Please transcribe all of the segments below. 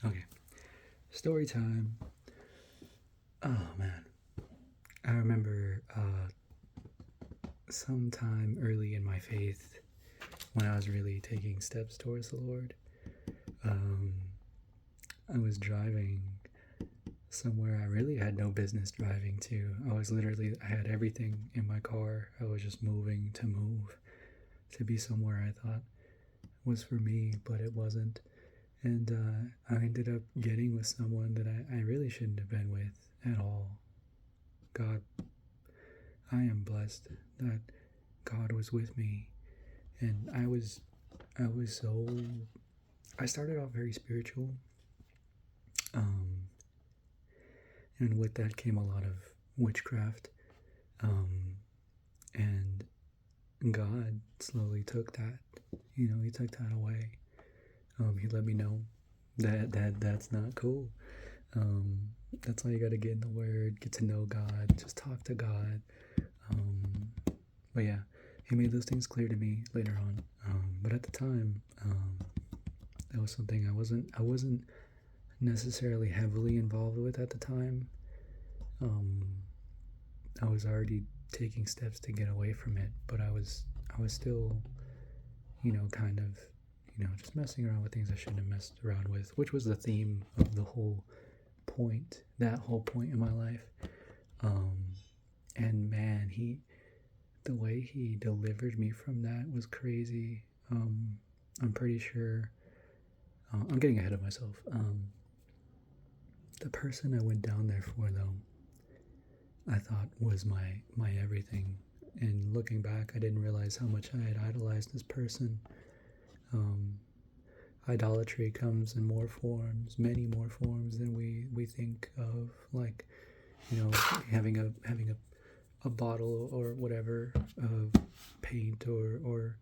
Okay, story time. Oh man, I remember sometime early in my faith when I was really taking steps towards the Lord. Um, I was driving somewhere I really had no business driving to. I had everything in my car. I was just moving to move to be somewhere I thought was for me, but it wasn't. And I ended up getting with someone that I really shouldn't have been with at all. God, I am blessed that God was with me, and I was so, I started off very spiritual, um, and with that came a lot of witchcraft, um, and God slowly took that, He took that away. He let me know that's not cool. Um, that's why you got to get in the Word, get to know God, just talk to God. Um, but yeah, He made those things clear to me later on. But at the time, that was something I wasn't necessarily heavily involved with at the time. Um, I was already taking steps to get away from it, but I was still, kind of, just messing around with things I shouldn't have messed around with, which was the theme of that whole point in my life. Um, and man, the way he delivered me from that was crazy. I'm pretty sure. I'm getting ahead of myself. The person I went down there for, though, I thought was my everything. And looking back, I didn't realize how much I had idolized this person. Um, Idolatry comes in more forms, many more forms than we think of. Like, having a bottle or whatever of paint or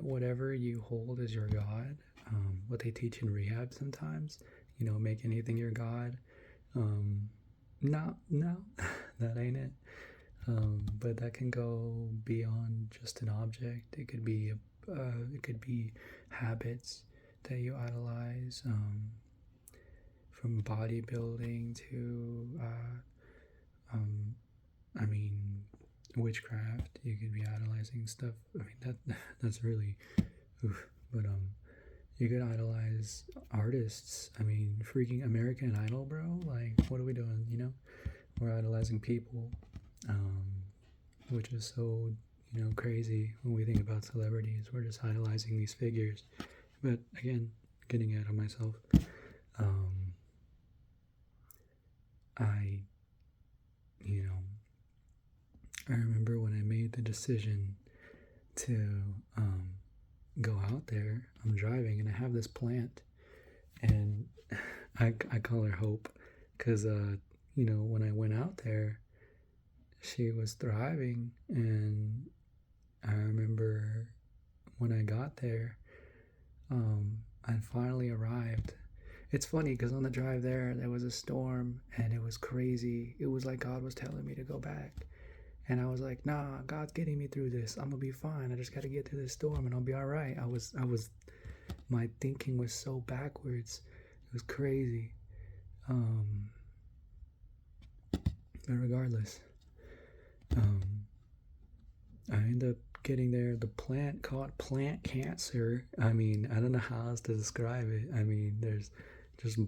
whatever you hold as your god. What they teach in rehab sometimes, make anything your god. Um, no, that ain't it. But that can go beyond just an object. It could be habits that you idolize, from bodybuilding to, um, I mean, witchcraft. You could be idolizing stuff. I mean, that's really, oof. But you could idolize artists. I mean, freaking American Idol, bro. Like, what are we doing? We're idolizing people, um, which is so crazy when we think about celebrities. We're just idolizing these figures. But again, getting out of myself. Um, I you know I remember when I made the decision to go out there. I'm driving and I have this plant, and I call her Hope because when I went out there, she was thriving, and I remember when I got there, I finally arrived. It's funny because on the drive there was a storm and it was crazy. It was like God was telling me to go back. And I was like, nah, God's getting me through this. I'm gonna be fine. I just gotta get through this storm and I'll be all right. My thinking was so backwards. It was crazy. Um, but regardless, um, I ended up getting there. The plant caught plant cancer. I mean, I don't know how else to describe it. I mean, there's just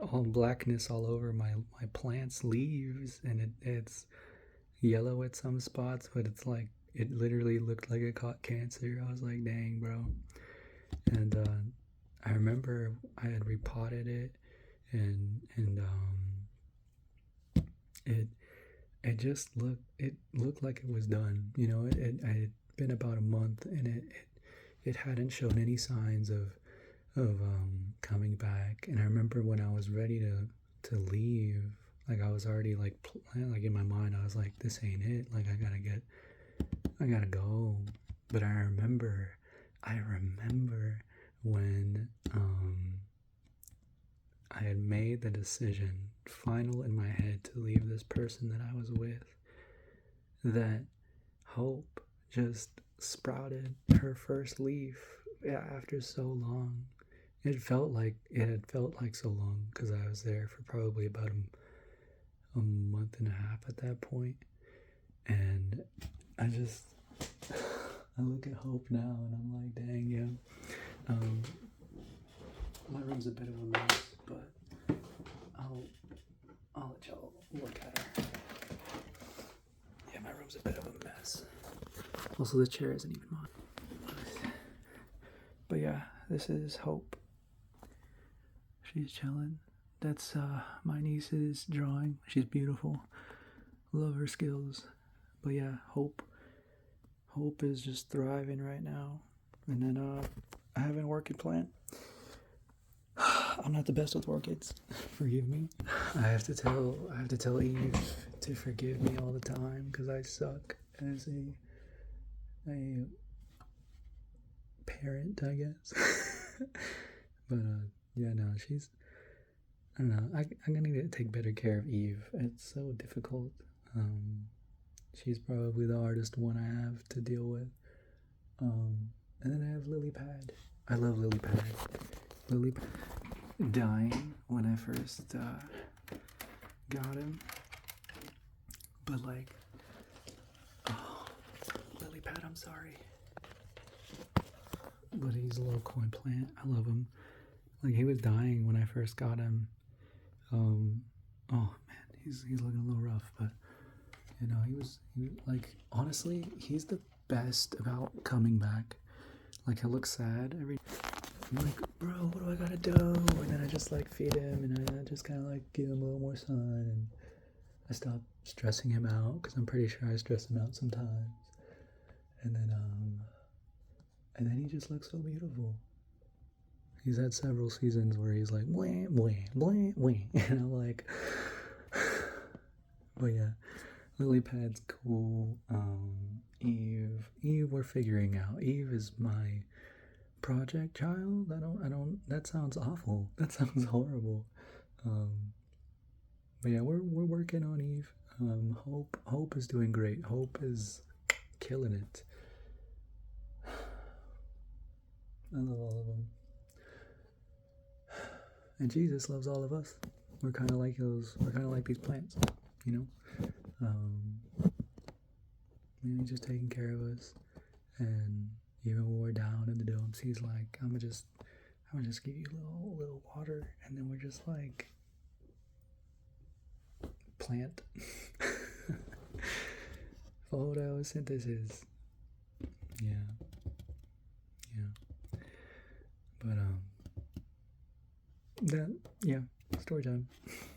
all blackness all over my plant's leaves, and it's yellow at some spots, but it's like it literally looked like it caught cancer. I was like, dang, bro. And I remember I had repotted it, and it it looked like it was done. I had been about a month, and it hadn't shown any signs of coming back. And I remember when I was ready to leave, like I was already like in my mind, I was like, this ain't it. Like I gotta go. But I remember when I had made the decision, final in my head, to leave this person that I was with, that Hope just sprouted her first leaf, yeah, after so long. it had felt like so long because I was there for probably about a month and a half at that point, and I just I look at Hope now and I'm like, dang, yeah. My room's a bit of a mess, but I'll let y'all look at her. Yeah, my room's a bit of a mess. Also, this chair isn't even mine. But yeah, this is Hope. She's chilling. That's my niece's drawing. She's beautiful. Love her skills. But yeah, Hope is just thriving right now. And then I have an orchid plant. I'm not the best with orchids. Forgive me. I have to tell Eve to forgive me all the time because I suck as a parent, I guess. But yeah, no, I don't know. I'm gonna need to take better care of Eve. It's so difficult. She's probably the hardest one I have to deal with. And then I have Lily Pad. I love Lily Pad. Lily Pad dying when I first got him. But like, oh, Lily Pad, I'm sorry. But he's a little coin plant. I love him. Like he was dying when I first got him. Oh man, he's looking a little rough, but you know, he like honestly, he's the best about coming back. Like he'll look sad I'm like, bro, what do I gotta do? And then I just like feed him and I just kind of like give him a little more sun and I stop stressing him out because I'm pretty sure I stress him out sometimes. And then he just looks so beautiful. He's had several seasons where he's like, blah, blah, blah, blah. And I'm like, but yeah, Lily Pad's cool. Eve, we're figuring out. Eve is my project child. That sounds awful. That sounds horrible. But yeah, we're working on Eve. Hope is doing great. Hope is killing it. I love all of them. And Jesus loves all of us. We're kind of like these plants, you know. He's just taking care of us, and even when we're down in the dumps, he's like, I'm gonna just give you a little water, and then we're just like plant. Photosynthesis. Yeah. But yeah, story time.